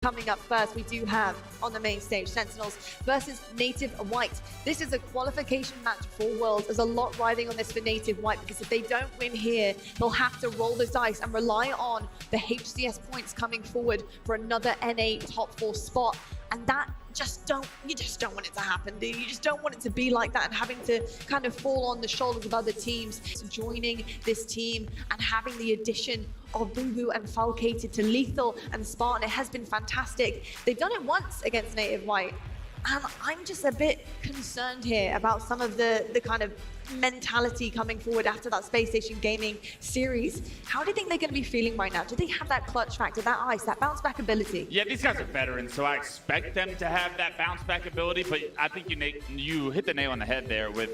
Coming up first, we do have on the main stage Sentinels versus Native White. This is a qualification match for Worlds. There's a lot riding on this for Native White because if they don't win here, they'll have to roll the dice and rely on the HCS points coming forward for another NA top 4 spot. And that you just don't want it to happen, do you? You just don't want it to be like that and having to kind of fall on the shoulders of other teams. So joining this team and having the addition of Boo and Falcated to Lethal and Spartan, it has been fantastic. They've done it once against Native White. And I'm just a bit concerned here about some of the kind of mentality coming forward after that Space Station Gaming series. How do you think they're going to be feeling right now? Do they have that clutch factor, that ice, that bounce back ability? Yeah, these guys are veterans, so I expect them to have that bounce back ability, but I think you hit the nail on the head there with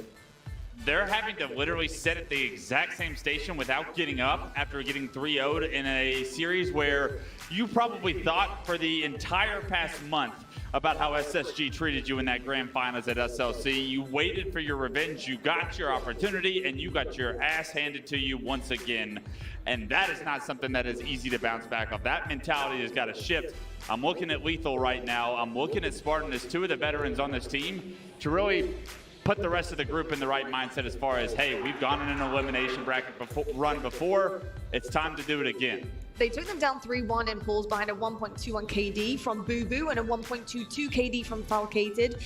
they're having to literally sit at the exact same station without getting up after getting 3-0'd in a series where you probably thought for the entire past month about how SSG treated you in that grand finals at SLC. You waited for your revenge, you got your opportunity, and you got your ass handed to you once again. And that is not something that is easy to bounce back off. That mentality has got to shift. I'm looking at Lethal right now. I'm looking at Spartan as two of the veterans on this team to really put the rest of the group in the right mindset as far as, hey, we've gone in an elimination bracket run before. It's time to do it again. They took them down 3-1 in pools behind a 1.21 KD from Boo and a 1.22 KD from Falcated.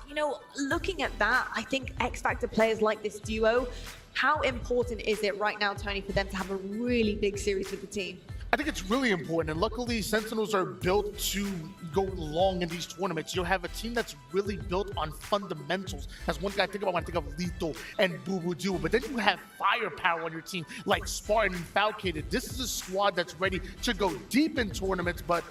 You know, looking at that, I think X Factor players like this duo, how important is it right now, Tony, for them to have a really big series with the team? I think it's really important, and luckily Sentinels are built to go long in these tournaments. You'll have a team that's really built on fundamentals. That's one thing I think about when I think of Lethal and Boo duo. But then you have firepower on your team like Spartan and Falcated. This is a squad that's ready to go deep in tournaments, but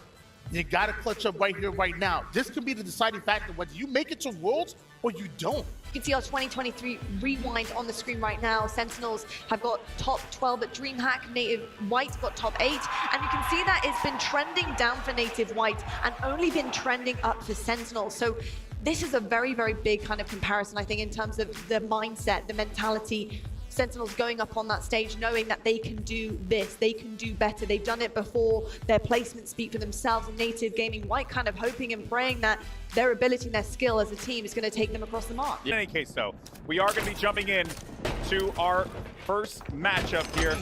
you gotta clutch up right here, right now. This could be the deciding factor, whether you make it to Worlds or you don't. You can see our 2023 rewind on the screen right now. Sentinels have got top 12 at DreamHack. Native White got top 8. And you can see that it's been trending down for Native White and only been trending up for Sentinels. So this is a very, very big kind of comparison, I think, in terms of the mindset, the mentality. Sentinels going up on that stage knowing that they can do this, they can do better. They've done it before. Their placements speak for themselves. And Native Gaming White kind of hoping and praying that their ability and their skill as a team is going to take them across the mark. In any case, though, we are going to be jumping in to our first matchup here.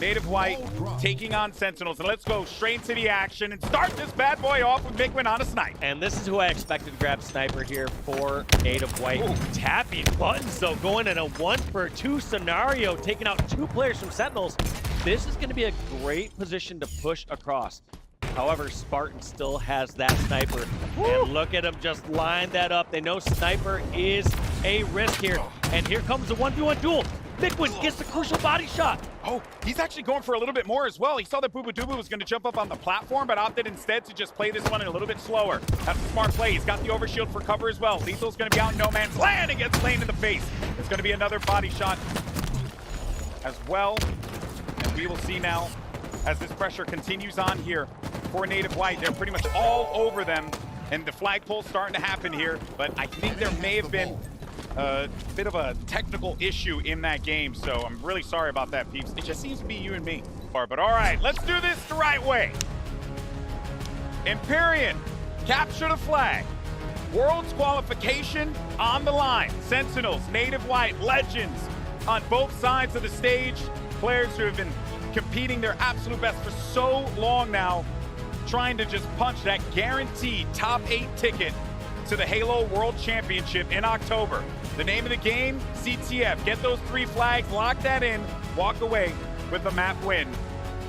Native White taking on Sentinels, and let's go straight into the action and start this bad boy off with Mikwen on a snipe. And this is who I expected to grab sniper here for Native White. Ooh. Tapping buttons, though, going in a 1-for-2 scenario, taking out 2 players from Sentinels. This is going to be a great position to push across. However, Spartan still has that sniper. Woo! And look at him just line that up. They know sniper is a risk here. And here comes the 1v1 duel. Mikwen gets the crucial body shot. Oh, he's actually going for a little bit more as well. He saw that Boo was going to jump up on the platform, but opted instead to just play this one a little bit slower. That's a smart play. He's got the overshield for cover as well. Lethal's going to be out in no man's land and gets slain in the face. It's going to be another body shot as well. And we will see now as this pressure continues on here for Native White. They're pretty much all over them, and the flagpole's starting to happen here, but I think there may have been a bit of a technical issue in that game, so I'm really sorry about that, peeps. It just seems to be you and me. But all right, let's do this the right way. Empyrean, capture the flag. World's qualification on the line. Sentinels, Native White, legends on both sides of the stage. Players who have been competing their absolute best for so long now, trying to just punch that guaranteed top 8 ticket to the Halo World Championship in October. The name of the game, CTF. Get those 3 flags, lock that in, walk away with the map win.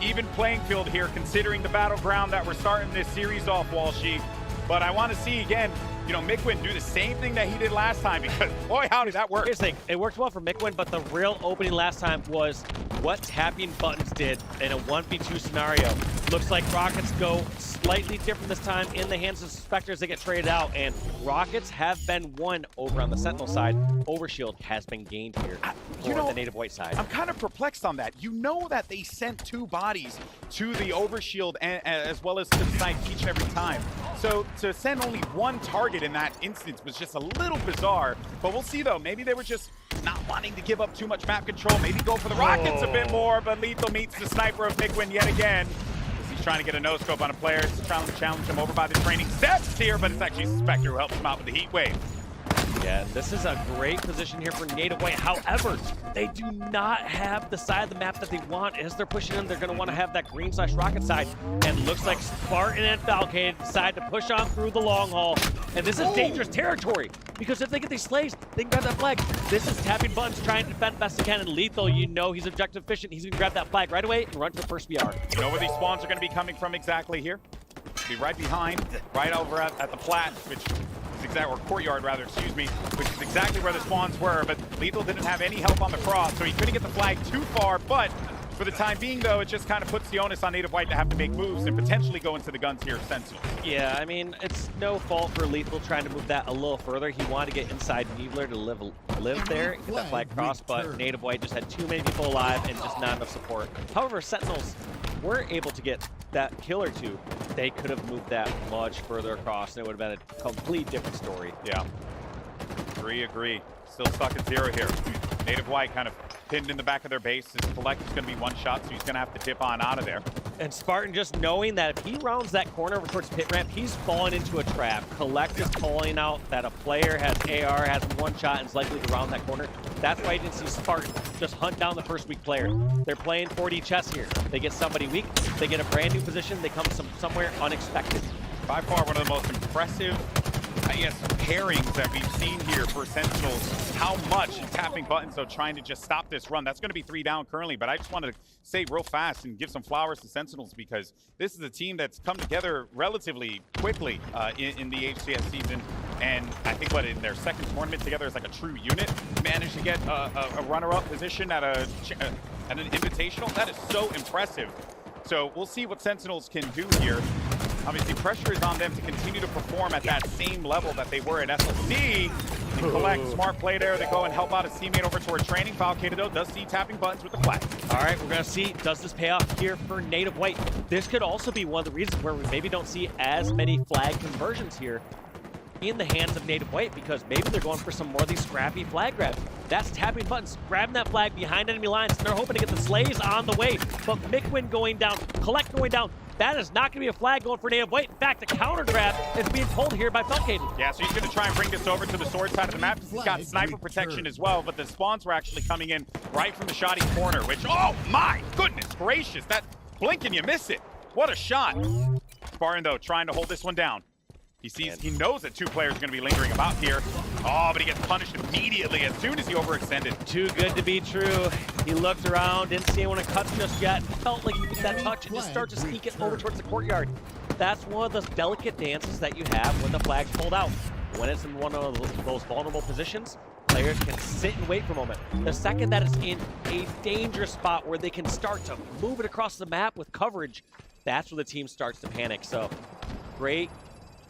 Even playing field here, considering the battleground that we're starting this series off, Walshy. But I want to see, again, you know, Mikwen do the same thing that he did last time, because boy, how did that work? Here's the thing, it worked well for Mikwen, but the real opening last time was what tapping buttons did in a 1v2 scenario. Looks like Rockets go slightly different this time in the hands of Spectres. They get traded out, and Rockets have been won over on the Sentinel side. Overshield has been gained here for the Native White side. I'm kind of perplexed on that. You know that they sent 2 bodies to the Overshield as well as to the side each and every time. So to send only 1 target in that instance was just a little bizarre. But we'll see, though. Maybe they were just not wanting to give up too much map control. Maybe go for the Rockets a bit more, but Lethal meets the sniper of Mikwen yet again. trying to get a no-scope on a player. Trying to challenge him over by the training steps here, but it's actually Spectre who helps him out with the heat wave. Yeah, this is a great position here for Native White. However, they do not have the side of the map that they want. As they're pushing in, they're going to want to have that green/rocket side. And looks like Spartan and Falcade decide to push on through the long haul. And this is dangerous territory, because if they get these slaves, they can grab that flag. This is tapping buttons, trying to defend best they can. And Lethal, you know he's objective efficient. He's going to grab that flag right away and run to the first VR. You know where these spawns are going to be coming from exactly here? Be right behind, right over at the plat, which is exact, or courtyard rather, excuse me, which is exactly where the spawns were. But Lethal didn't have any help on the cross, so he couldn't get the flag too far. But for the time being, though, it just kind of puts the onus on Native White to have to make moves and potentially go into the guns here, Sentinels. Yeah, I mean, it's no fault for Lethal trying to move that a little further. He wanted to get inside Neebler to live there and get that flag cross, but Native White just had too many people alive and just not enough support. However, Sentinels were able to get that kill or two. They could have moved that much further across, and it would have been a complete different story. Yeah. Agree. Still stuck at 0 here. Native White kind of pinned in the back of their base. His collect is going to be one shot, so he's going to have to dip on out of there. And Spartan just knowing that if he rounds that corner over towards pit ramp, he's fallen into a trap. Collect is calling out that a player has AR, has one shot, and is likely to round that corner. That's why you didn't see Spartan just hunt down the first weak player. They're playing 4D chess here. They get somebody weak, they get a brand new position, they come somewhere unexpected. By far one of the most impressive, I guess, pairings that we've seen here for Sentinels. How much tapping buttons, though, trying to just stop this run. That's going to be 3 down currently, but I just wanted to say real fast and give some flowers to Sentinels, because this is a team that's come together relatively quickly in the HCS season. And I think in their second tournament together as like a true unit, managed to get a runner-up position at an invitational. That is so impressive. So we'll see what Sentinels can do here. Obviously, pressure is on them to continue to perform at that same level that they were at SLC. And Collect, smart play there. They go and help out his teammate over toward training. Falcade, though, does see tapping buttons with the flag. All right, we're going to see, does this pay off here for Native White? This could also be one of the reasons where we maybe don't see as many flag conversions here in the hands of Native White, because maybe they're going for some more of these scrappy flag grabs. That's tapping buttons, grabbing that flag behind enemy lines. They're hoping to get the slays on the way, but Mikwin going down, Collect going down. That is not going to be a flag going for Native White. In fact, a counter grab is being pulled here by Falcade. Yeah, so he's going to try and bring this over to the sword side of the map. He's got sniper protection as well, but the spawns were actually coming in right from the shoddy corner, which, oh my goodness gracious, that blink and you miss it. What a shot. Spartan, though, trying to hold this one down. He knows that 2 players are going to be lingering about here. Oh, but he gets punished immediately as soon as he overextended. Too good to be true. He looked around, didn't see anyone cut just yet, felt like he needed that touch and just start to sneak it over towards the courtyard. That's one of those delicate dances that you have when the flag's pulled out. When it's in one of those vulnerable positions, players can sit and wait for a moment. The second that it's in a dangerous spot where they can start to move it across the map with coverage, that's where the team starts to panic. So, great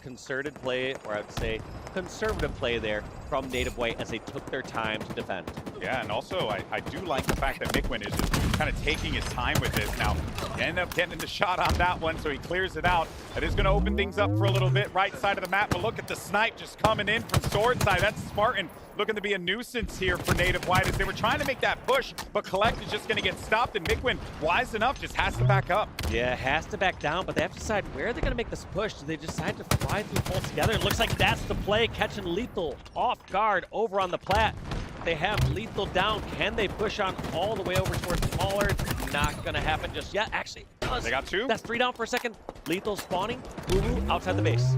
concerted play, or I would say conservative play there from Native White as they took their time to defend. Yeah, and also I do like the fact that Mikwin is just kind of taking his time with this. Now, end up getting the shot on that one, so he clears it out. That is going to open things up for a little bit, right side of the map, but look at the snipe just coming in from sword side. That's Spartan looking to be a nuisance here for Native White as they were trying to make that push, but Collect is just going to get stopped, and Mikwin, wise enough, just has to back up. Yeah, has to back down, but they have to decide where they're going to make this push. Do they decide to fly through both together? It looks like that's the play, catching Lethal off guard over on the plat. They have Lethal down. Can they push on all the way over towards Smaller? It's not going to happen just yet. Actually, it does. They got 2. That's 3 down for a second. Lethal spawning. Boo-boo outside the base.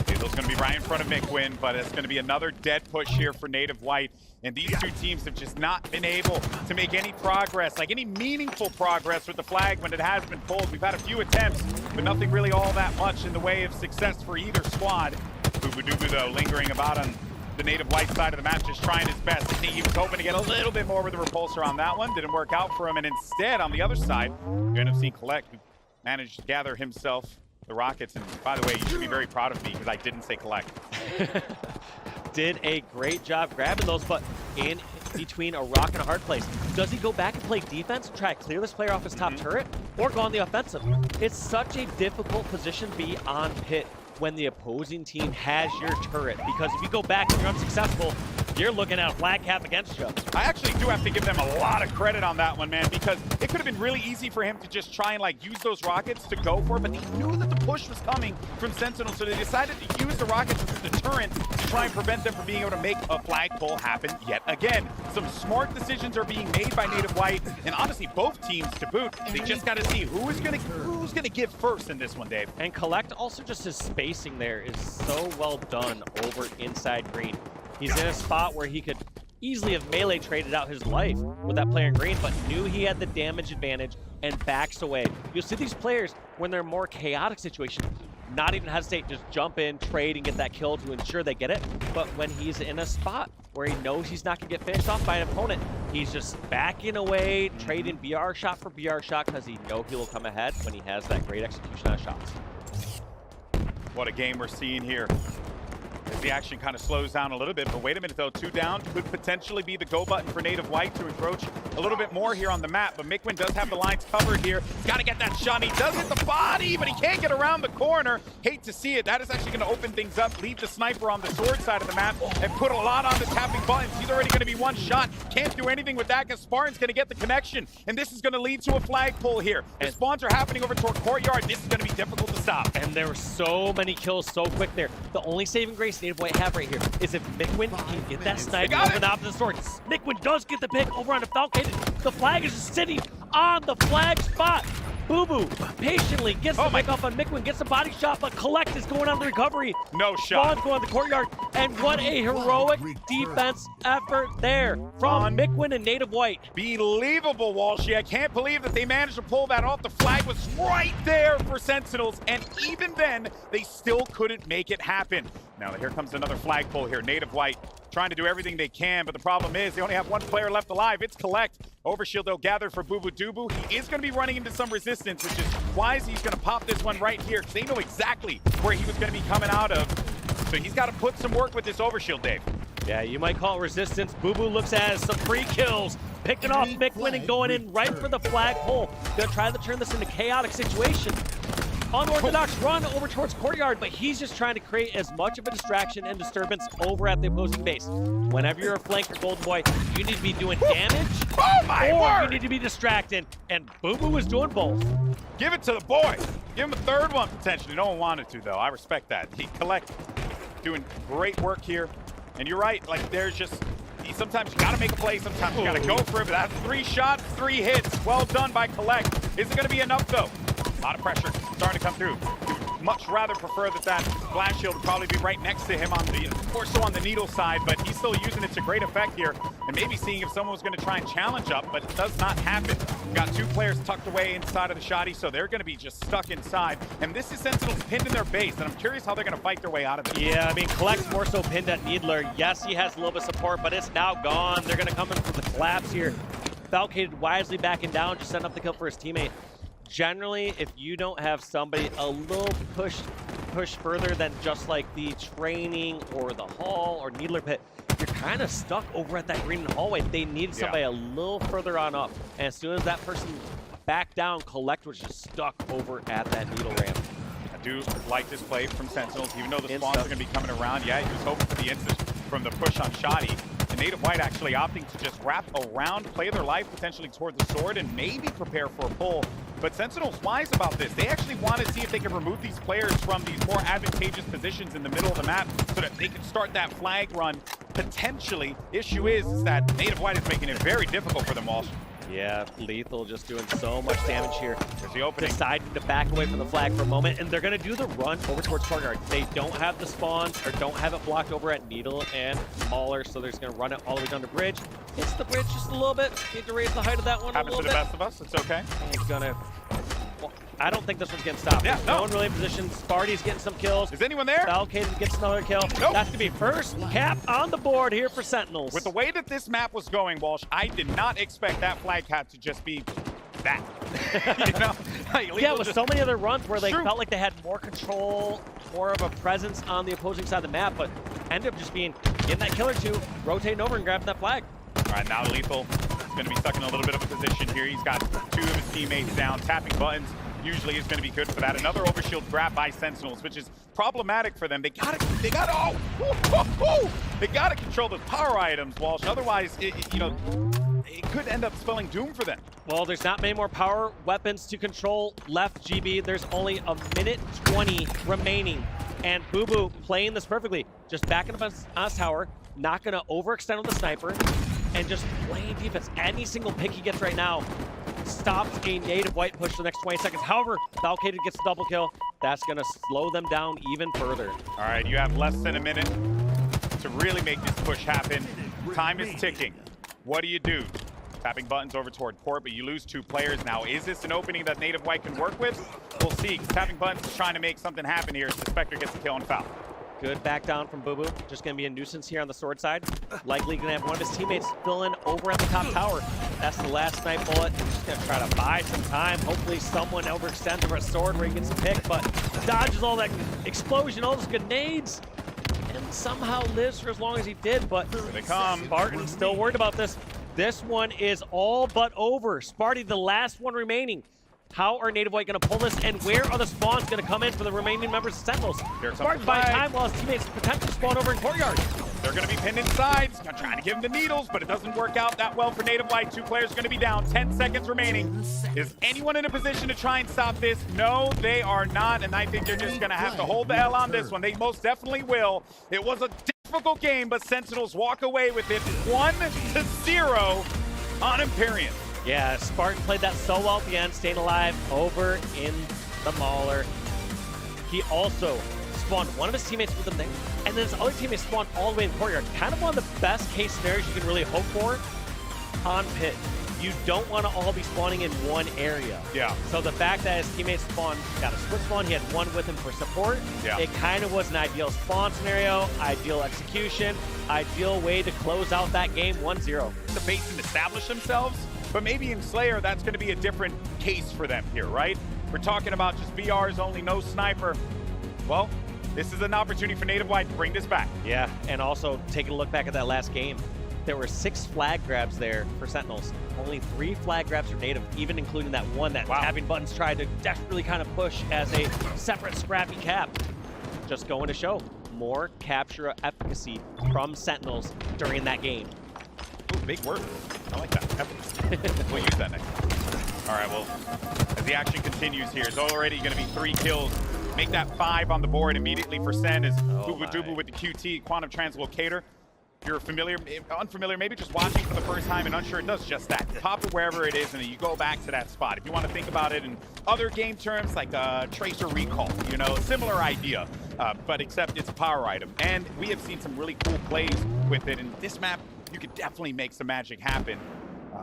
Lethal's going to be right in front of Mikwin, but it's going to be another dead push here for Native White. And these 2 teams have just not been able to make any progress, like any meaningful progress with the flag when it has been pulled. We've had a few attempts, but nothing really all that much in the way of success for either squad. Boo-boo-doo-boo, though, lingering about on the Native White side of the map, just trying his best. I think he was hoping to get a little bit more with the repulsor on that one. Didn't work out for him, and instead, on the other side, you end up seeing Collect, who managed to gather himself the rockets. And by the way, you should be very proud of me because I didn't say Collect. Did a great job grabbing those, but in between a rock and a hard place. Does he go back and play defense, try to clear this player off his top turret, or go on the offensive? It's such a difficult position to be on pit when the opposing team has your turret, because if you go back and you're unsuccessful, you're looking at a flag cap against you. I actually do have to give them a lot of credit on that one, man, because it could have been really easy for him to just try and like use those rockets to go for it, but they knew that the push was coming from Sentinels, so they decided to use the rockets as a deterrent to try and prevent them from being able to make a flagpole happen yet again. Some smart decisions are being made by Native White, and honestly, both teams to boot. They just got to see who's gonna give first in this one, Dave. And Collect also just his spacing there is so well done over inside green. He's in a spot where he could easily have melee traded out his life with that player in green, but knew he had the damage advantage and backs away. You'll see these players when they're in more chaotic situations, not even hesitate, just jump in, trade, and get that kill to ensure they get it. But when he's in a spot where he knows he's not gonna get finished off by an opponent, he's just backing away, trading BR shot for BR shot because he knows he will come ahead when he has that great execution on shots. What a game we're seeing here. As the action kind of slows down a little bit, but wait a minute though, 2 down could potentially be the go button for Native White to encroach a little bit more here on the map, but Mikwin does have the lines covered here. He's got to get that shot. He does hit the body, but he can't get around the corner. Hate to see it. That is actually going to open things up, leave the sniper on the sword side of the map, and put a lot on the tapping buttons. He's already going to be one shot. Can't do anything with that because Spartan's going to get the connection, and this is going to lead to a flagpole here. The spawns are happening over toward Courtyard. This is going to be difficult to stop. And there were so many kills so quick there. The only saving grace Native White have right here is if Mikwin can get that sniper over the opposite sword. Mikwin does get the pick over on the Falcon. The flag is just sitting on the flag spot. Boo Boo patiently gets the pick off on Mikwin, gets the body shot, but Collect is going on the recovery. No shot. Spawn's going to the Courtyard, and what a heroic defense effort there from Mikwin and Native White. Believable, Walshy. I can't believe that they managed to pull that off. The flag was right there for Sentinels, and even then, they still couldn't make it happen. Now, here comes another flagpole here. Native White trying to do everything they can, but the problem is they only have one player left alive. It's Collect. Overshield, though, gathered for Boo Boo Dubu. He is going to be running into some resistance, which is why he's going to pop this one right here, because they know exactly where he was going to be coming out of. So he's got to put some work with this overshield, Dave. Yeah, you might call it resistance. Boo Boo looks at some free kills, picking off Mikwin and going in right for the flagpole. Gonna try to turn this into a chaotic situation. Unorthodox run over towards Courtyard, but he's just trying to create as much of a distraction and disturbance over at the opposing base. Whenever you're a flanker, Golden Boy, you need to be doing damage, or you need to be distracting, and Boo Boo is doing both. Give it to the boy. Give him a third one, potentially. No one wanted to, though. I respect that. He Collect doing great work here. And you're right, like there's just, sometimes you gotta make a play, sometimes you gotta go for it, but that's 3 shots, 3 hits. Well done by Collect. Is it gonna be enough though? A lot of pressure starting to come through. Much rather prefer that blast shield would probably be right next to him on the, more so on the needle side, but he's still using it to great effect here, and maybe seeing if someone was gonna try and challenge up, but it does not happen. We've got 2 players tucked away inside of the shoddy, so they're gonna be just stuck inside, and this is Sentinels pinned in their base, and I'm curious how they're gonna fight their way out of it. Yeah, I mean, Collect's more so pinned at Needler. Yes, he has a little bit of support, but it's now gone. They're gonna come in for the collapse here. Falcated wisely backing down, just setting up the kill for his teammate. Generally, if you don't have somebody a little push further than just like the training or the hall or Needler pit, you're kind of stuck over at that green hallway. They need somebody a little further on up. And as soon as that person backed down, Collect was just stuck over at that needle ramp. I do like this play from Sentinels, even though the spawns are going to be coming around. Yeah, he was hoping for the instant from the push on Shoddy. And Native White actually opting to just wrap around, play their life potentially toward the sword, and maybe prepare for a pull. But Sentinel's wise about this. They actually want to see if they can remove these players from these more advantageous positions in the middle of the map so that they can start that flag run potentially. Issue is that Native White is making it very difficult for them, Walsh. Yeah, Lethal just doing so much damage here. There's the opening. Deciding to back away from the flag for a moment, and they're going to do the run over towards Courtyard. They don't have the spawns, or don't have it blocked over at Needle and Mauler, so they're just going to run it all the way down the bridge. Hits the bridge just a little bit. Need to raise the height of that one Happens a to little the bit. best of us. It's okay. And he's going to... Well, I don't think this one's getting stopped. Yeah, no one really in position. Sparty's getting some kills. Is anyone there? Falcated gets another kill. Nope. That's going to be first cap on the board here for Sentinels. With the way that this map was going, Walsh, I did not expect that flag cap to just be that. You know? Like, yeah, with so many other runs where they True. felt like they had more control, more of a presence on the opposing side of the map, but ended up just being getting that kill or two, rotating over and grabbing that flag. All right, now Lethal is going to be stuck in a little bit of a position here. He's got 2 of his teammates down, tapping buttons. usually is going to be good for that. Another overshield grab by Sentinels, which is problematic for them. They gotta control those power items, Walsh. Otherwise, it could end up spelling doom for them. Well, there's not many more power weapons to control left, GB. There's only a minute 20 remaining. And Boo playing this perfectly. Just backing up on his tower, not going to overextend with the sniper, and just playing defense. Any single pick he gets right now stops a native white push for the next 20 seconds. However, Valkated gets a double kill. That's going to slow them down even further. All right, you have less than a minute to really make this push happen. Time is ticking. What do you do? Tapping buttons over toward port, but you lose 2 players now. Is this an opening that native white can work with? We'll see. Tapping buttons is trying to make something happen here as the Spectre gets a kill and foul. Good back down from Boo. Just going to be a nuisance here on the sword side. Likely going to have one of his teammates fill in over at the top tower. That's the last snipe bullet. Just going to try to buy some time. Hopefully someone overextends over a sword where he gets a pick, but dodges all that explosion, all those grenades, and somehow lives for as long as he did. But here they come. Spartan still worried about this. This one is all but over. Sparty, the last one remaining. How are native white going to pull this, and where are the spawns going to come in for the remaining members of Sentinels? Spartan buying time while his teammates potentially spawn over in courtyard. They're going to be pinned inside. Trying to give him the needles, but it doesn't work out that well for native white. 2 players are going to be down. 10 seconds remaining. Is anyone in a position to try and stop this? No, they are not, and I think they're just going to have to hold the L on this one. They most definitely will. It was a difficult game, but Sentinels walk away with it 1-0 on Empyrean. Yeah, Spartan played that so well at the end, staying alive over in the Mauler. He also spawned one of his teammates with him there, and then his other teammate spawned all the way in courtyard. Kind of one of the best case scenarios you can really hope for on pit. You don't want to all be spawning in one area. Yeah. So the fact that his teammates spawned, got a split spawn, he had one with him for support, yeah. It kind of was an ideal spawn scenario, ideal execution, ideal way to close out that game 1-0. The base and establish themselves, but maybe in Slayer, that's going to be a different case for them here, right? We're talking about just BRs only, no sniper. Well, this is an opportunity for native white to bring this back. Yeah, and also taking a look back at that last game, there were 6 flag grabs there for Sentinels. Only 3 flag grabs for native, even including that one that tapping buttons tried to desperately kind of push as a separate scrappy cap. Just going to show more capture efficacy from Sentinels during that game. Ooh, big word. I like that. We'll use that next. All right, well, as the action continues here, it's already going to be 3 kills. Make that 5 on the board immediately for Sen as Boo Dubu with the QT, Quantum Translocator. If you're familiar, unfamiliar, maybe just watching for the first time and unsure, it does just that. Pop it wherever it is, and then you go back to that spot. If you want to think about it in other game terms, like Tracer Recall, you know, similar idea, but except it's a power item. And we have seen some really cool plays with it. In this map, you could definitely make some magic happen.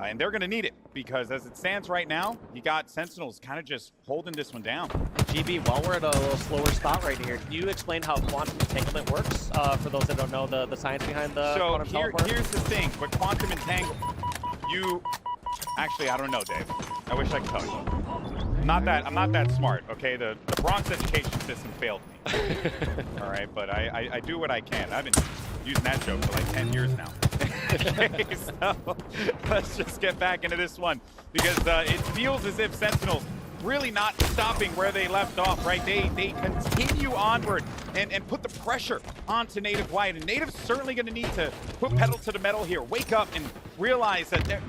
And they're going to need it, because as it stands right now, you got Sentinels kind of just holding this one down. GB, while we're at a little slower spot right here, can you explain how quantum entanglement works for those that don't know the science behind the quantum teleport? Here's the thing. With quantum entangle, you... Actually, I don't know, Dave. I wish I could tell you. I'm not that smart, okay? The Bronx education system failed me. All right, but I do what I can. I've been using that joke for like 10 years now. Okay, so let's just get back into this one, because it feels as if Sentinels really not stopping where they left off, right? They continue onward and put the pressure onto native white, and native's certainly going to need to put pedal to the metal here. Wake up and realize that their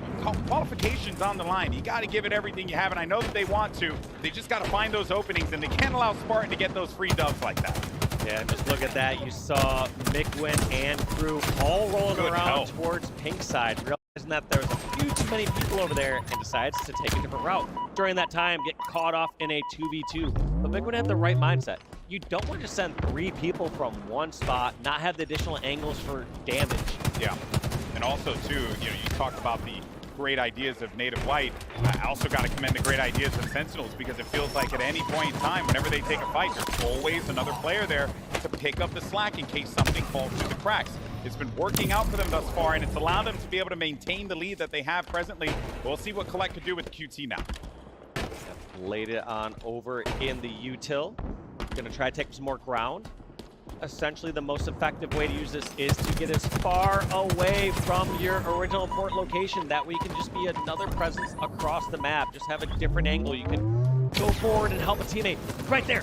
qualification's on the line. You got to give it everything you have, and I know that they want to. They just got to find those openings, and they can't allow Spartan to get those free dubs like that. Yeah, and just look at that. You saw Mikwin and crew all rolling around towards pink side, realizing that there was a few too many people over there, and decides to take a different route. During that time, get caught off in a 2v2. But Mikwin had the right mindset. You don't want to send 3 people from one spot, not have the additional angles for damage. Yeah, and also too, you talked about the great ideas of native white. I also got to commend the great ideas of Sentinels, because it feels like at any point in time, whenever they take a fight, there's always another player there to pick up the slack in case something falls through the cracks. It's been working out for them thus far, and it's allowed them to be able to maintain the lead that they have presently. We'll see what Collect could do with the QT now. Laid it on over in the util. Gonna try to take some more ground. Essentially, the most effective way to use this is to get as far away from your original port location. That way you can just be another presence across the map. Just have a different angle. You can go forward and help a teammate. Right there,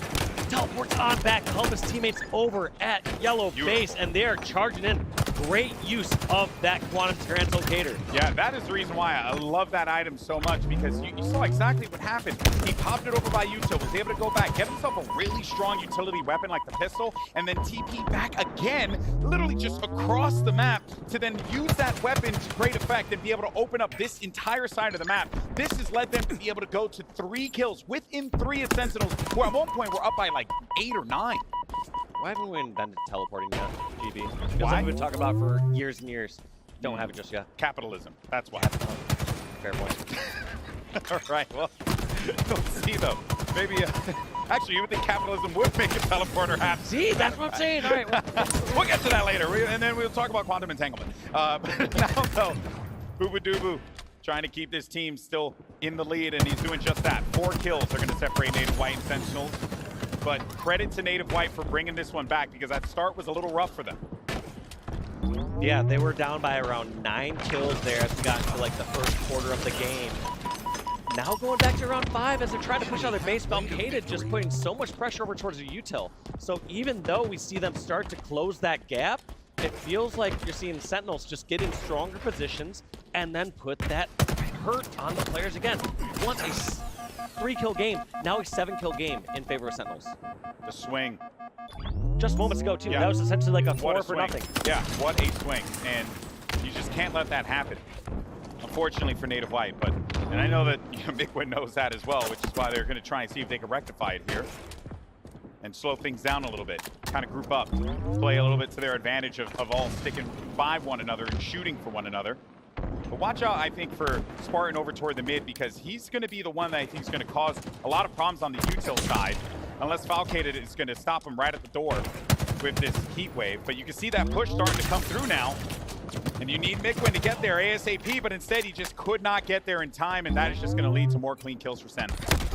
teleports on back to help his teammates over at yellow base, and they are charging in. Great use of that quantum translocator. Yeah, that is the reason why I love that item so much, because you saw exactly what happened. He popped it over by Yuto, was able to go back, get himself a really strong utility weapon like the pistol, and then TP back again, literally just across the map, to then use that weapon to great effect and be able to open up this entire side of the map. This has led them to be able to go to 3 kills within 3 of Sentinels, where at one point we're up by like 8 or 9. Why haven't we invented teleporting yet, GB? Because Why? we've been talking about for years and years. Don't have it just yet. Capitalism, that's why. Fair point. All right, well, we'll see though. Maybe, actually, you would think capitalism would make a teleporter happen. See, that's what I'm saying. All right, We'll get to that later, and then we'll talk about quantum entanglement. But now, though, Booba Doobu trying to keep this team still in the lead, and he's doing just that. 4 kills are going to separate Native White and Sentinels. But credit to Native White for bringing this one back, because that start was a little rough for them. yeah, they were down by around 9 kills there as we got into like the first quarter of the game. Now going back to around 5 as they're trying to push out their base. Valkated just putting so much pressure over towards the util. So even though we see them start to close that gap, it feels like you're seeing Sentinels just get in stronger positions and then put that hurt on the players again. Once a 3-kill game, now a 7-kill game in favor of Sentinels. The swing. Just moments ago, too. Yeah. That was essentially like a 4 for swing. nothing. Yeah, what a swing. And you just can't let that happen, unfortunately, for Native White. And I know that Mikwin knows that as well, which is why they're going to try and see if they can rectify it here and slow things down a little bit, kind of group up, play a little bit to their advantage of all sticking by one another and shooting for one another. But watch out, I think, for Spartan over toward the mid, because he's going to be the one that I think is going to cause a lot of problems on the util side, unless Valkated is going to stop him right at the door with this heat wave. But you can see that push starting to come through now, and you need Mikwin to get there ASAP, but instead he just could not get there in time, and that is just going to lead to more clean kills for Sen.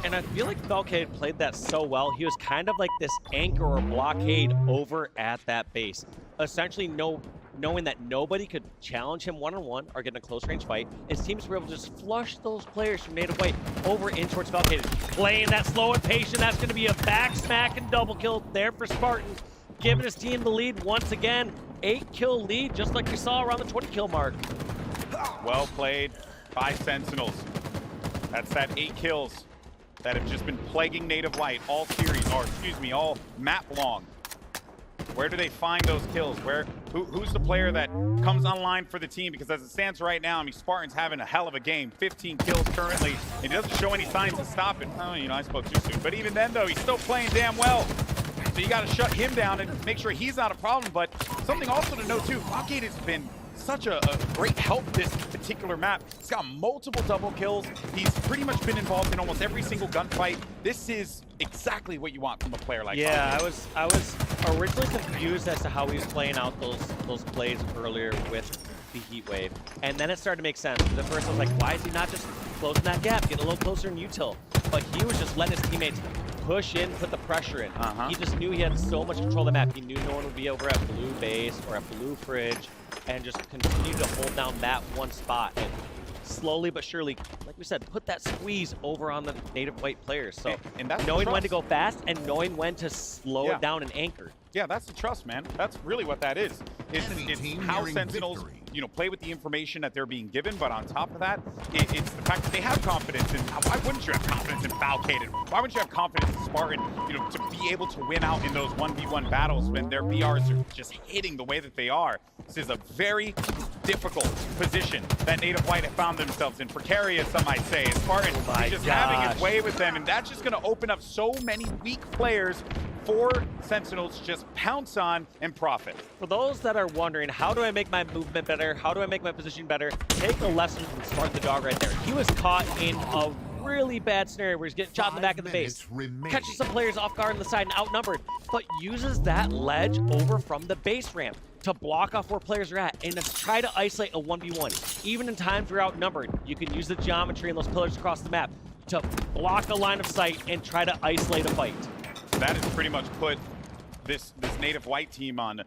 And I feel like Valkated played that so well. He was kind of like this anchor or blockade over at that base. Essentially knowing that nobody could challenge him one-on-one or get in a close-range fight. His teams were able to just flush those players from Native White over in towards Valkated. Playing that slow and patient, that's going to be a back smack and double kill there for Spartan. Giving his team the lead once again. 8-kill lead, just like we saw around the 20-kill mark. Well played by Sentinels. That's that 8 kills that have just been plaguing Native White all series, or excuse me, all map long. Where do they find those kills? Who's the player that comes online for the team? Because as it stands right now, I mean, Spartan's having a hell of a game. 15 kills currently. He doesn't show any signs of stopping. Oh, you know, I spoke too soon. But even then, though, he's still playing damn well. So you got to shut him down and make sure he's not a problem. But something also to note, too, Valkade has been such a great help this particular map. He's got multiple double kills. He's pretty much been involved in almost every single gunfight. This is exactly what you want from a player like Yeah, Valkade. I was originally confused as to how he was playing out those plays earlier with the heat wave, and then it started to make sense. At first I was like, why is he not just closing that gap, getting a little closer in util? But he was just letting his teammates push in, put the pressure in. He just knew he had so much control of the map. He knew no one would be over at blue base or at blue fridge, and just continue to hold down that one spot. And slowly but surely, like we said, put that squeeze over on the Native White players. So and that's knowing when to go fast and knowing when to slow it down and anchor. Yeah, that's the trust, man. That's really what that is. It's how Sentinels, you know, play with the information that they're being given, but on top of that, it's the fact that they have confidence in. Why wouldn't you have confidence in Valkated? Why wouldn't you have confidence in Spartan? You know, to be able to win out in those 1v1 battles when their BRs are just hitting the way that they are. This is a very difficult position that Native White have found themselves in. Precarious, some might say. Spartan is just having its way with them, and that's just going to open up so many weak players for Sentinels to just pounce on and profit. For those that are wondering, how do I make my movement better? How do I make my position better? Take a lesson from Spartan the dog right there. He was caught in a really bad scenario where he's getting shot in the back of the base. Catches some players off guard on the side and outnumbered, but uses that ledge over from the base ramp to block off where players are at and to try to isolate a 1v1. Even in times where you're outnumbered, you can use the geometry and those pillars across the map to block a line of sight and try to isolate a fight. That has pretty much put this native white team on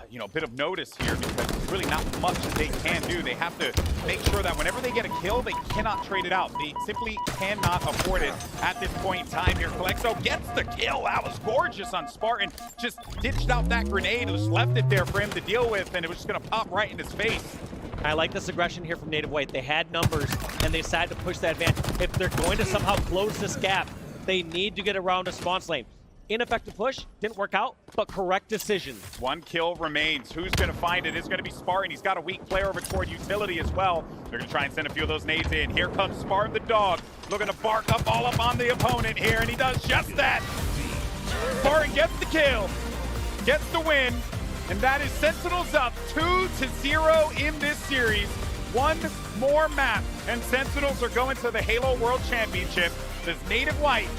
you know, a bit of notice here, because there's really not much that they can do. They have to make sure that whenever they get a kill, they cannot trade it out. They simply cannot afford it at this point in time here. Colexo gets the kill. That was gorgeous on Spartan. Just ditched out that grenade, just left it there for him to deal with, and it was just gonna pop right in his face. I like this aggression here from Native White. They had numbers, and they decided to push that advantage. If they're going to somehow close this gap, they need to get around a response lane. Ineffective push, didn't work out, but correct decision. One kill remains. Who's going to find it? It's going to be Spartan. He's got a weak player over toward utility as well. They're going to try and send a few of those nades in. Here comes Spartan the dog, looking to bark up all up on the opponent here, and he does just that. Spartan gets the kill, gets the win, and that is Sentinels up 2-0 in this series. One more map, and Sentinels are going to the Halo World Championship. Does Native White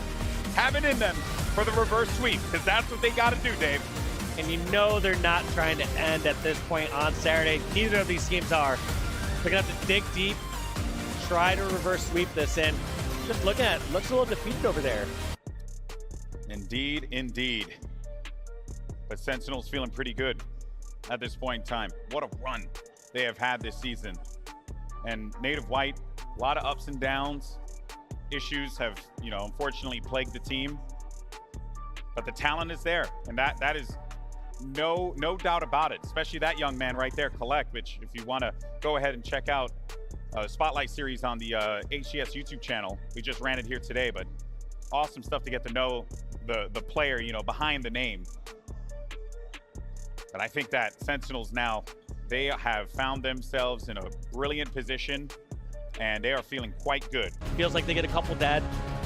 have it in them for the reverse sweep? Because that's what they got to do, Dave. And you know they're not trying to end at this point on Saturday. Neither of these teams are. They're going to have to dig deep, try to reverse sweep this in. Just looking at it, looks a little defeated over there. Indeed, indeed. But Sentinels feeling pretty good at this point in time. What a run they have had this season. And Native White, a lot of ups and downs. Issues have, you know, unfortunately plagued the team. But the talent is there, and that is no doubt about it, especially that young man right there, Collect, which if you want to go ahead and check out a Spotlight series on the HCS YouTube channel. We just ran it here today, but awesome stuff to get to know the player, you know, behind the name. But I think that Sentinels now, they have found themselves in a brilliant position, and they are feeling quite good. Feels like they get a couple dead,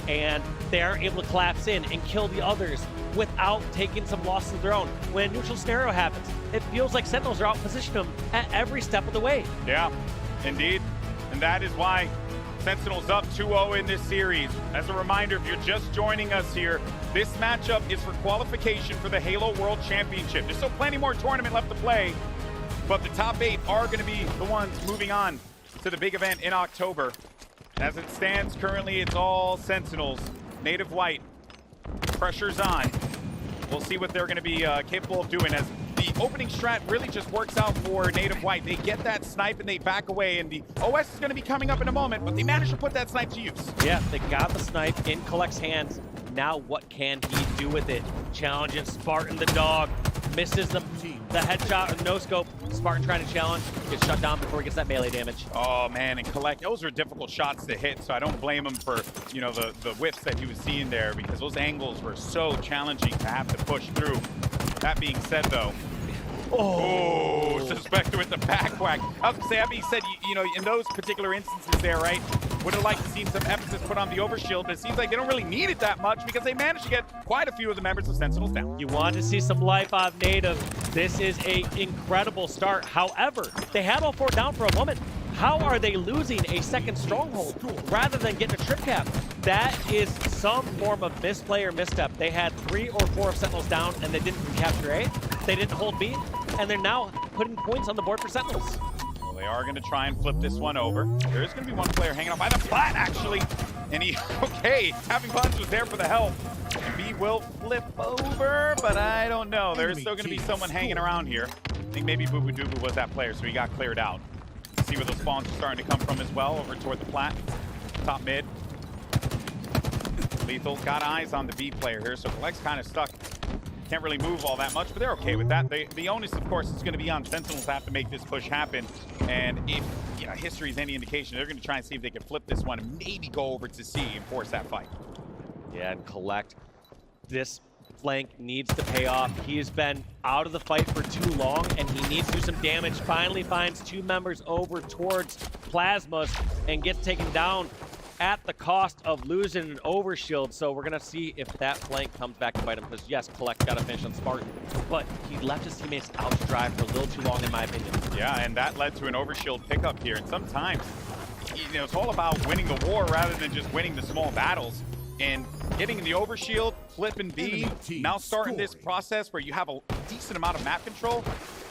and they're able to collapse in and kill the others without taking some losses of their own. When a neutral scenario happens, it feels like Sentinels are out positioning them at every step of the way. Yeah, indeed. And that is why Sentinels up 2-0 in this series. As a reminder, if you're just joining us here, this matchup is for qualification for the Halo World Championship. There's still plenty more tournament left to play, but the top 8 are going to be the ones moving on to the big event in October. As it stands currently, it's all Sentinels. Native White, pressure's on. We'll see what they're going to be capable of doing, as the opening strat really just works out for Native White. They get that snipe and they back away, and the OS is going to be coming up in a moment, but they managed to put that snipe to use. Yeah, they got the snipe in Collect's hands. Now what can he do with it? Challenging Spartan the dog. Misses the headshot or no scope. Spartan trying to challenge, gets shut down before he gets that melee damage. Oh man, and Collect, those are difficult shots to hit, so I don't blame him for, you know, the whiffs that he was seeing there, because those angles were so challenging to have to push through. That being said though, oh, Suspected with the back whack. I was gonna say, that being said, you know, in those particular instances there, right, would have liked to see some emphasis put on the overshield, but it seems like they don't really need it that much, because they managed to get quite a few of the members of Sentinels down. You want to see some life out of Native. This is an incredible start. However, they had all 4 down for a moment. How are they losing a second stronghold rather than getting a trip cap? That is some form of misplay or misstep. They had 3 or 4 of Sentinels down, and they didn't capture A. They didn't hold B, and they're now putting points on the board for Sentinels. Well, they are going to try and flip this one over. There is going to be one player hanging out by the flat, actually. And he, okay, Having Buns was there for the help. B will flip over, but I don't know. There's still going to be someone hanging around here. I think maybe Boo Boo Doo Boo was that player, so he got cleared out. See where those spawns are starting to come from as well, over toward the plat, top mid. Lethal got eyes on the B player here, so Collect's kind of stuck. Can't really move all that much, but they're okay with that. The onus, of course, is going to be on Sentinels to have to make this push happen. And if history is any indication, they're going to try and see if they can flip this one and maybe go over to C and force that fight. Yeah, and Collect, this flank needs to pay off. He has been out of the fight for too long, and he needs to do some damage. Finally finds 2 members over towards Plasmas and gets taken down at the cost of losing an overshield. So we're gonna see if that flank comes back to bite him, because yes, Collect got a finish on Spartan, but he left his teammates out to dry for a little too long, in my opinion. Yeah, and that led to an overshield pickup here. And sometimes, you know, it's all about winning the war rather than just winning the small battles. And getting the overshield, flipping B, now starting this process where you have a decent amount of map control,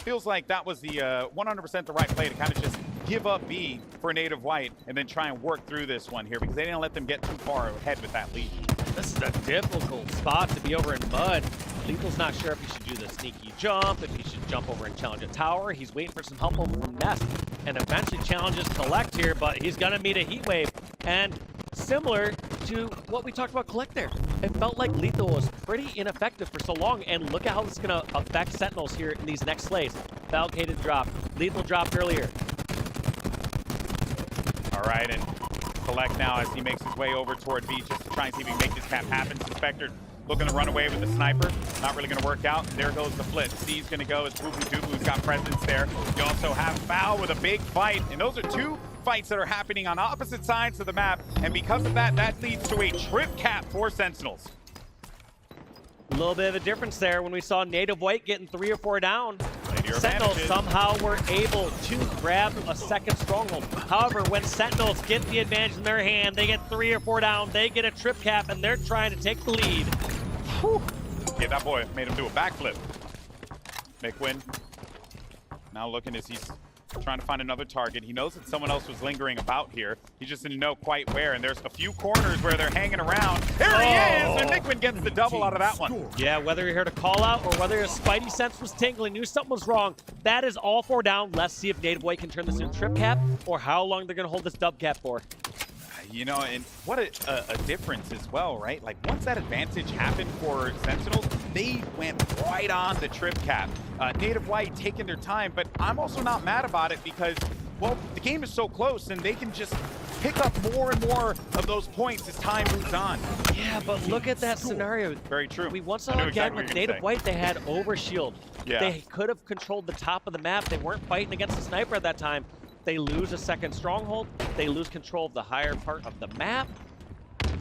feels like that was the 100% the right play to kind of just give up B for Native White and then try and work through this one here, because they didn't let them get too far ahead with that lead. This is a difficult spot to be over in mud. Lethal's not sure if he should do the sneaky jump, if he should jump over and challenge a tower. He's waiting for some help over from Nest, and eventually challenges Collect here, but he's gonna meet a heat wave. And similar to what we talked about Collect there, it felt like Lethal was pretty ineffective for so long, and look at how this is gonna affect Sentinels here in these next slays. Valkated dropped, Lethal dropped earlier. All right, and Collect now as he makes his way over toward B just to try and see if he can make this cap happen. Suspector looking to run away with the sniper. Not really going to work out. There goes the flip. C's going to go as Boo Boo Doo-Boo's got presence there. You also have Foul with a big fight, and those are two fights that are happening on opposite sides of the map, and because of that, that leads to a trip cap for Sentinels. A little bit of a difference there when we saw Native White getting 3 or 4 down. Sentinels advantages. somehow were able to grab a second stronghold. However, when Sentinels get the advantage in their hand, they get 3 or 4 down, they get a trip cap, and they're trying to take the lead. Whew. Yeah, that boy made him do a backflip. McWin now looking as he's trying to find another target. He knows that someone else was lingering about here. He just didn't know quite where, and there's a few corners where they're hanging around. There he is, and McWin gets the double out of that one. Yeah, whether you're here to call out or whether your spidey sense was tingling, knew something was wrong, that is all 4 down. Let's see if Native White can turn this into trip cap or how long they're going to hold this dub cap for. You know, and what a difference as well, right? Like, once that advantage happened for Sentinels, they went right on the trip cap. Native White taking their time, but I'm also not mad about it because, well, the game is so close and they can just pick up more and more of those points as time moves on. Yeah, but look at that scenario. Very true. We once I saw knew again exactly what with you were Native White, they had overshield. Yeah. They could have controlled the top of the map. They weren't fighting against the sniper at that time. They lose a second stronghold. They lose control of the higher part of the map.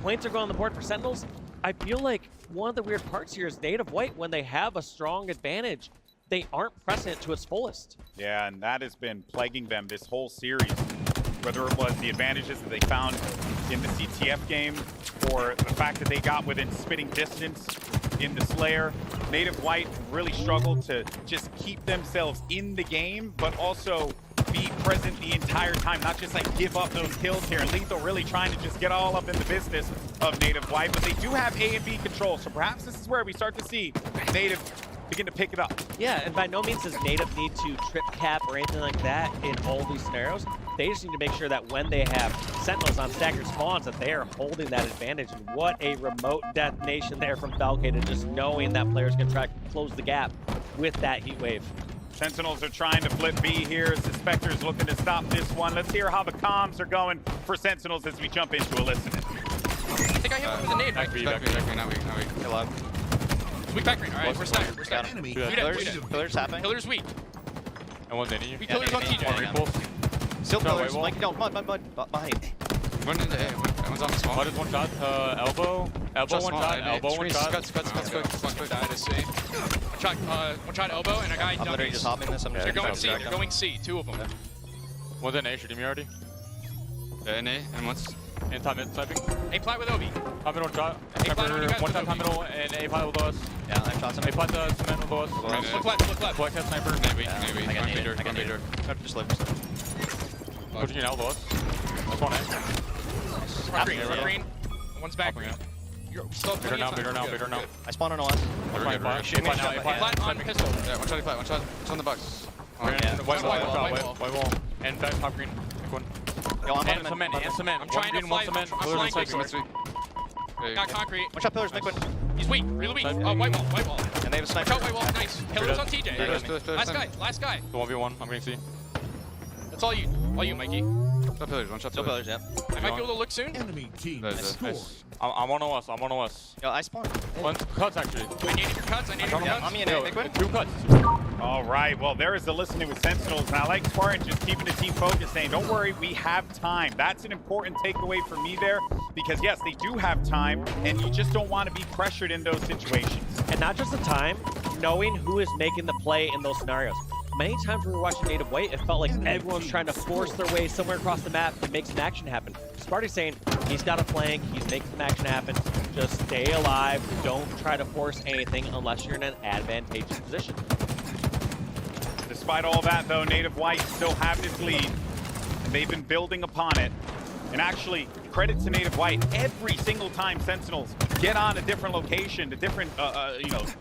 Points are going on the board for Sentinels. I feel like one of the weird parts here is Native White, when they have a strong advantage, they aren't pressing it to its fullest. Yeah, and that has been plaguing them this whole series. Whether it was the advantages that they found in the CTF game or the fact that they got within spitting distance in the Slayer. Native White really struggled to just keep themselves in the game, but also be present the entire time, not just like give up those kills here. And Lethal really trying to just get all up in the business of Native White, but they do have A and B control, so perhaps this is where we start to see Native begin to pick it up. Yeah, and by no means does Native need to trip cap or anything like that in all these scenarios. They just need to make sure that when they have Sentinels on staggered spawns, that they are holding that advantage. And what a remote detonation there from Valkated, just knowing that player's going to try to close the gap with that heat wave. Sentinels are trying to flip B here. Suspector's looking to stop this one. Let's hear how the comms are going for Sentinels as we jump into a listen. I think I hit him with a nade. Back B, not weak. Kill up. Weak back green. Alright, we're stuck. We're stuck. Enemy. Pillar's happening. Pillar's weak. And one's hitting you. We pillars on TJ. Still pillars. Like, no, mud behind. One in the A. One's on the small. Mud is one shot. Elbow one shot. Elbow one shot. Cuts. Died to C. One shot elbow and a guy I'm literally just hopping this. They're going C. They're going C. 2 of them. One's in A, shooting me already. Yeah, in A, and one's And top mid sniping. A plat with Obi. Top mid one shot. A plat on you guys One with shot top Obi. middle and A plat with us. Yeah, I shot A somebody. plat cement with us. Look left. Black hat sniper. maybe. I got naded. Just live. Pushing you now with us. That's one A. Green. One's back green. You're still Bigger now. I spawned on a left. One A plat. A plat on pistol. Yeah, one shot, one shot. It's on the box. White wall. And back top green. Pick one. Yo, I'm And cement. I'm trying to fly. I'm flying quick. Got Got concrete. One shot pillars, McWin. He's weak. Really weak. White wall. And they have a Watch sniper. out, white wall. Nice. Pillars on TJ. Pillars. Last guy. The 1v1. I'm getting C. That's all you, Mikey. Still pillars, one shot. Still pillars, yeah. I might be able to look soon. Nice. I'm on OS. Yo, I spawned. One cuts actually. I need your cuts. I'm in A, McWin. 2 cuts. All right, well, there is the listening with Sentinels, and I like Spartan just keeping the team focused, saying, don't worry, we have time. That's an important takeaway for me there, because yes, they do have time, and you just don't want to be pressured in those situations. And not just the time, knowing who is making the play in those scenarios. Many times when we were watching Native White, it felt like everyone's trying to force their way somewhere across the map to make some action happen. Sparty's saying he's got a flank, he's making some action happen. Just stay alive, don't try to force anything unless you're in an advantageous position. Despite all that, though, Native White still have this lead, and they've been building upon it. And actually, credit to Native White, every single time Sentinels get on a different location, a different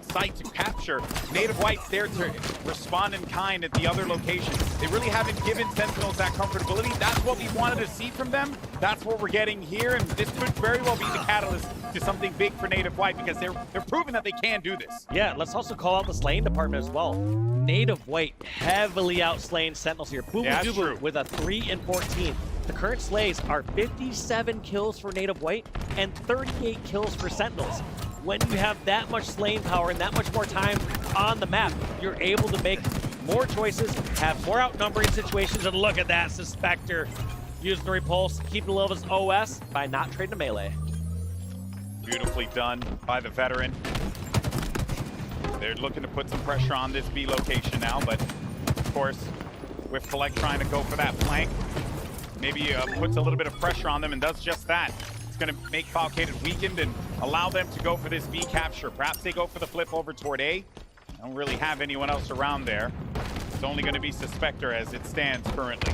site to capture. Native White's there to respond in kind at the other locations. They really haven't given Sentinels that comfortability. That's what we wanted to see from them. That's what we're getting here, and this could very well be the catalyst to something big for Native White because they're proving that they can do this. Yeah, let's also call out the slaying department as well. Native White heavily outslaying Sentinels here. Boo Yeah, Boo true. Doo with a 3 and 14. The current slays are 57 kills for Native White and 38 kills for Sentinels. When you have that much slaying power and that much more time on the map, you're able to make more choices, have more outnumbering situations, and look at that, Suspector using the repulse, keeping low of his OS by not trading a melee. Beautifully done by the veteran. They're looking to put some pressure on this B location now, but of course, with Collect trying to go for that flank, maybe puts a little bit of pressure on them and does just that. It's going to make Falcated weakened and allow them to go for this B capture. Perhaps they go for the flip over toward A. Don't really have anyone else around there. It's only going to be Suspector as it stands currently.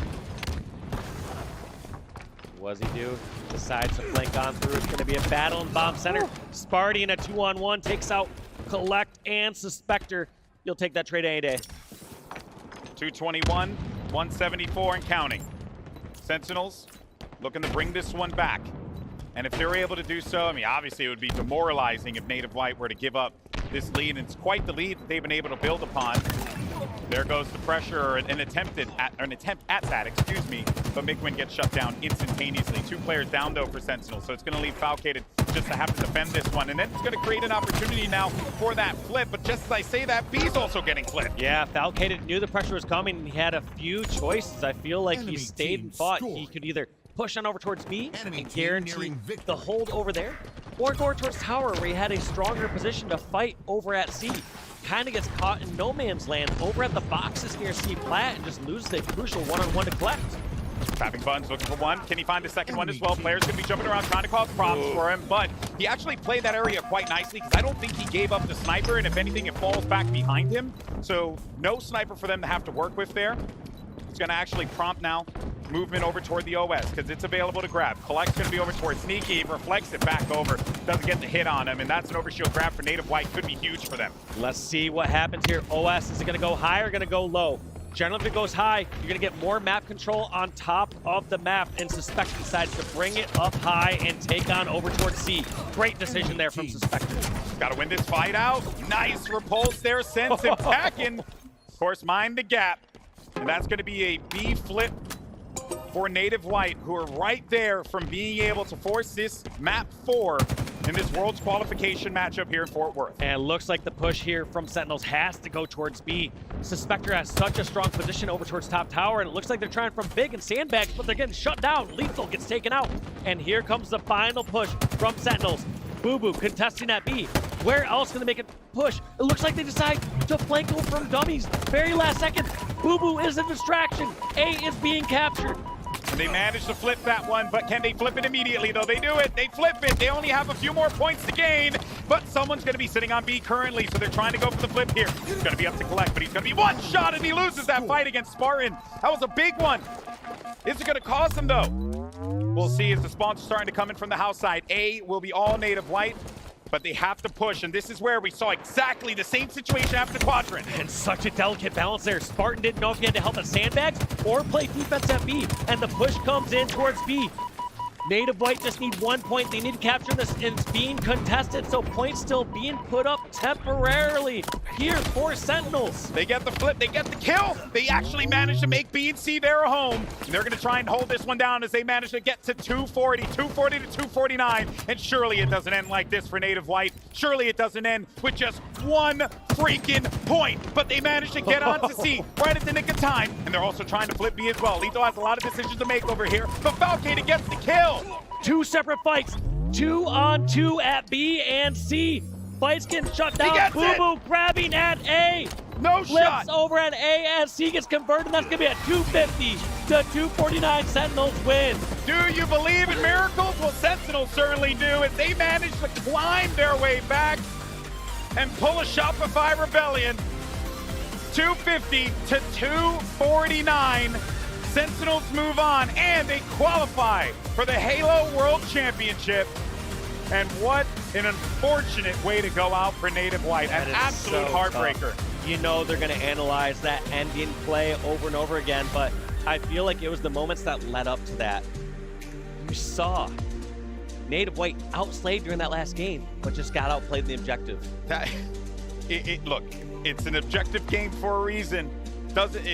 What does he do? Decides to flank on through. It's going to be a battle in bomb center. Spartan a 2-on-1 takes out Collect and Suspector. You'll take that trade any day. 221, 174 and counting. Sentinels looking to bring this one back. And if they're able to do so, I mean, obviously it would be demoralizing if Native White were to give up this lead, and it's quite the lead that they've been able to build upon. There goes the pressure, or an attempt at that, excuse me, but Mickwin gets shut down instantaneously. 2 players down, though, for Sentinel, so it's going to leave Falcated just to have to defend this one, and then it's going to create an opportunity now for that flip, but just as I say that, B's also getting flipped. Yeah, Falcated knew the pressure was coming, and he had a few choices. I feel like he stayed and thought he could either push on over towards B and guarantee the hold over there, or go towards tower where he had a stronger position to fight over at C. Kind of gets caught in no man's land over at the boxes near C plat and just loses a crucial one-on-one to Collect. Trapping Buns looking for one. Can he find the second one as well? Players going to be jumping around trying to cause problems for him, but he actually played that area quite nicely because I don't think he gave up the sniper, and if anything, it falls back behind him. So no sniper for them to have to work with there. It's going to actually prompt now movement over toward the OS because it's available to grab. Collect's going to be over toward Sneaky. He reflects it back over. Doesn't get the hit on him, and that's an overshield grab for Native White. Could be huge for them. Let's see what happens here. OS, is it going to go high or going to go low? Generally, if it goes high, you're going to get more map control on top of the map, and Suspector decides to bring it up high and take on over towards C. Great decision there from Suspector. Got to win this fight out. Nice repulse there. Sends him packing. Of course, mind the gap. And that's going to be a B flip for Native White, who are right there from being able to force this map 4 in this World's qualification matchup here in Fort Worth. And it looks like the push here from Sentinels has to go towards B. Suspector has such a strong position over towards top tower, and it looks like they're trying from big and sandbags, but they're getting shut down. Lethal gets taken out. And here comes the final push from Sentinels. Boo Boo contesting at B. Where else can they make a push? It looks like they decide to flank over from dummies. Very last second. Boo Boo is a distraction. A is being captured. And they managed to flip that one, but can they flip it immediately, though? They do it. They flip it. They only have a few more points to gain, but someone's going to be sitting on B currently, so they're trying to go for the flip here. It's going to be up to Collect, but he's going to be one shot, and he loses that fight against Spartan. That was a big one. Is it going to cost him, though? We'll see as the spawns starting to come in from the house side. A will be all Native White, but they have to push, and this is where we saw exactly the same situation after the quadrant. And such a delicate balance there. Spartan didn't know if he had to help at sandbags or play defense at B, and the push comes in towards B. Native White just need 1 point. They need to capture this, and it's being contested, so points still being put up temporarily here for Sentinels. They get the flip, they get the kill. They actually managed to make B and C their home. And they're going to try and hold this one down as they manage to get to 240 to 249. And surely it doesn't end like this for Native White. Surely it doesn't end with just 1 freaking point. But they managed to get on to C right at the nick of time. And they're also trying to flip B as well. Lethal has a lot of decisions to make over here, but Falcated gets the kill. 2 separate fights, 2-on-2 at B and C. Fights getting shut down. Boo Boo grabbing at A. No Flips shot. over at A as C gets converted. That's going to be a 250 to 249 Sentinels win. Do you believe in miracles? Well, Sentinels certainly do, as they manage to climb their way back and pull a Shopify rebellion. 250 to 249. Sentinels move on, and they qualify for the Halo World Championship. And what an unfortunate way to go out for Native White. That An is absolute so heartbreaker. tough. You know they're going to analyze that ending play over and over again, but I feel like it was the moments that led up to that. You saw Native White outslayed during that last game, but just got outplayed in the objective. Look, it's an objective game for a reason.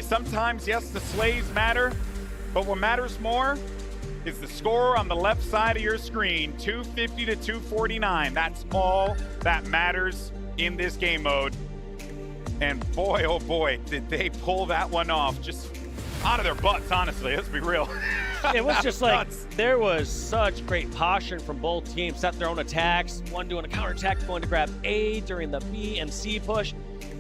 Sometimes, yes, the slays matter, but what matters more is the score on the left side of your screen, 250 to 249. That's all that matters in this game mode. And boy, oh boy, did they pull that one off just out of their butts, honestly. Let's be real. It was just like, nuts. there was such great posture from both teams, set their own attacks, one doing a counterattack, going to grab A during the B and C push.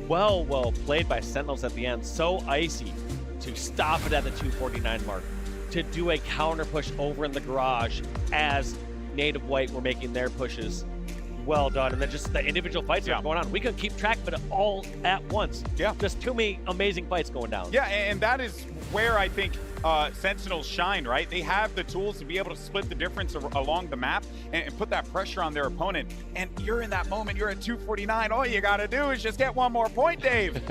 Well played by Sentinels at the end. So icy to stop it at the 249 mark, to do a counter push over in the garage as Native White were making their pushes. Well done. And then just the individual fights that are going on. We couldn't keep track of it all at once. Yeah. Just too many amazing fights going down. Yeah, and that is where I think Sentinels shine, right? They have the tools to be able to split the difference along the map and put that pressure on their opponent. And you're in that moment, you're at 249. All you got to do is just get one more point, Dave.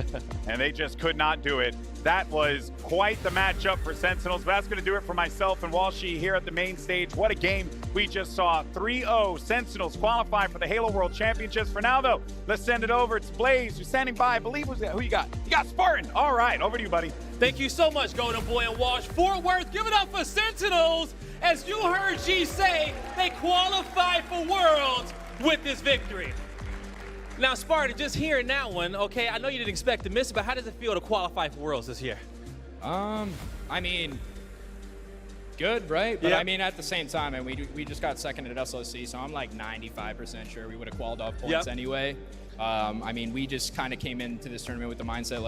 And they just could not do it. That was quite the matchup for Sentinels. But that's going to do it for myself and Walshy here at the main stage. What a game we just saw. 3-0 Sentinels qualify for the Halo World Championships. For now, though, let's send it over to Blaze, who's standing by. I believe who you got? You got Spartan. All right, over to you, buddy. Thank you so much, Golden Boy and Walsh. Fort Worth, give it up for Sentinels. As you heard G say, they qualified for Worlds with this victory. Now, Spartan, just hearing that one, okay, I know you didn't expect to miss it, but how does it feel to qualify for Worlds this year? I mean, good, right? But Yeah. I mean, at the same time, and we just got second at SLC, so I'm like 95% sure we would have qualified off points anyway. I mean, we just kind of came into this tournament with the mindset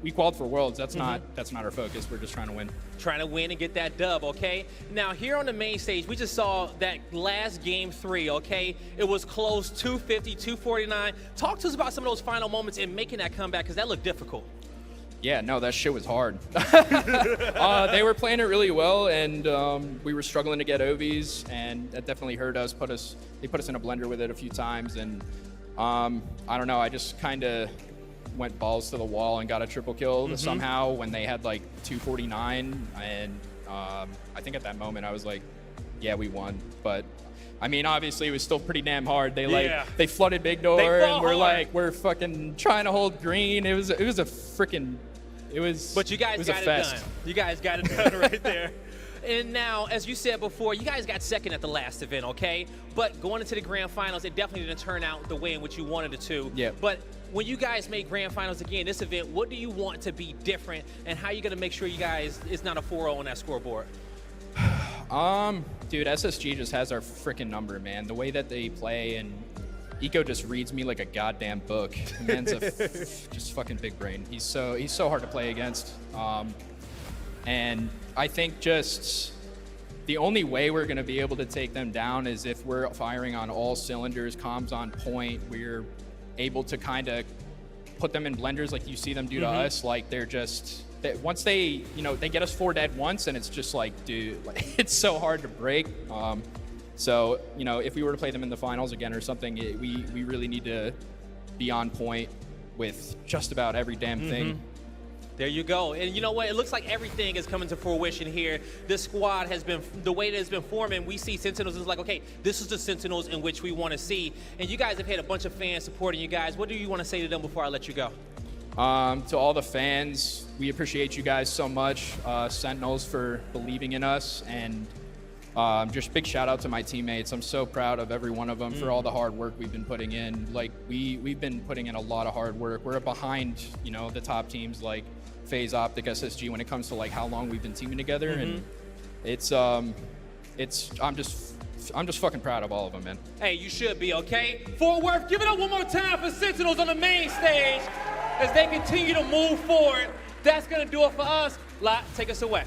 we qualified for Worlds. That's not our focus. We're just trying to win. Trying to win and get that dub, okay? Now, here on the main stage, we just saw that last game 3, okay? It was close, 250, 249. Talk to us about some of those final moments in making that comeback, because that looked difficult. Yeah, no, that shit was hard. They were playing it really well, and we were struggling to get OVs, and that definitely hurt us. They put us in a blender with it a few times, and I don't know, I just kind of went balls to the wall and got a triple kill somehow when they had like 249, and I think at that moment I was like, yeah, we won. But I mean, obviously it was still pretty damn hard. They flooded big door, and we're fucking trying to hold green. It was a freaking, But you guys got it done. You guys got it done right there. And now, as you said before, you guys got second at the last event, okay? But going into the grand finals, it definitely didn't turn out the way in which you wanted it to. Yeah. But when you guys make grand finals again, this event, what do you want to be different, and how are you going to make sure you guys, it's not a 4-0 on that scoreboard? Dude, SSG just has our freaking number, man. The way that they play, and Eco just reads me like a goddamn book. The man's just fucking big brain. He's so hard to play against. And I think just the only way we're going to be able to take them down is if we're firing on all cylinders, comms on point. We're able to kind of put them in blenders like you see them do to us. Like they're just, once they get us 4 dead once, and it's just like, dude, like, it's so hard to break. So, if we were to play them in the finals again or something, we really need to be on point with just about every damn thing. There you go. And you know what? It looks like everything is coming to fruition here. This squad has been, the way that it's been forming, we see Sentinels is like, okay, this is the Sentinels in which we want to see. And you guys have had a bunch of fans supporting you guys. What do you want to say to them before I let you go? To all the fans, we appreciate you guys so much. Sentinels for believing in us, and just big shout out to my teammates. I'm so proud of every one of them for all the hard work we've been putting in. Like we've been putting in a lot of hard work. We're behind, the top teams like FaZe, Optic, SSG when it comes to like how long we've been teaming together, and I'm just fucking proud of all of them, man. Hey, you should be, okay? Fort Worth, give it up one more time for Sentinels on the main stage as they continue to move forward. That's gonna do it for us. Lot, take us away.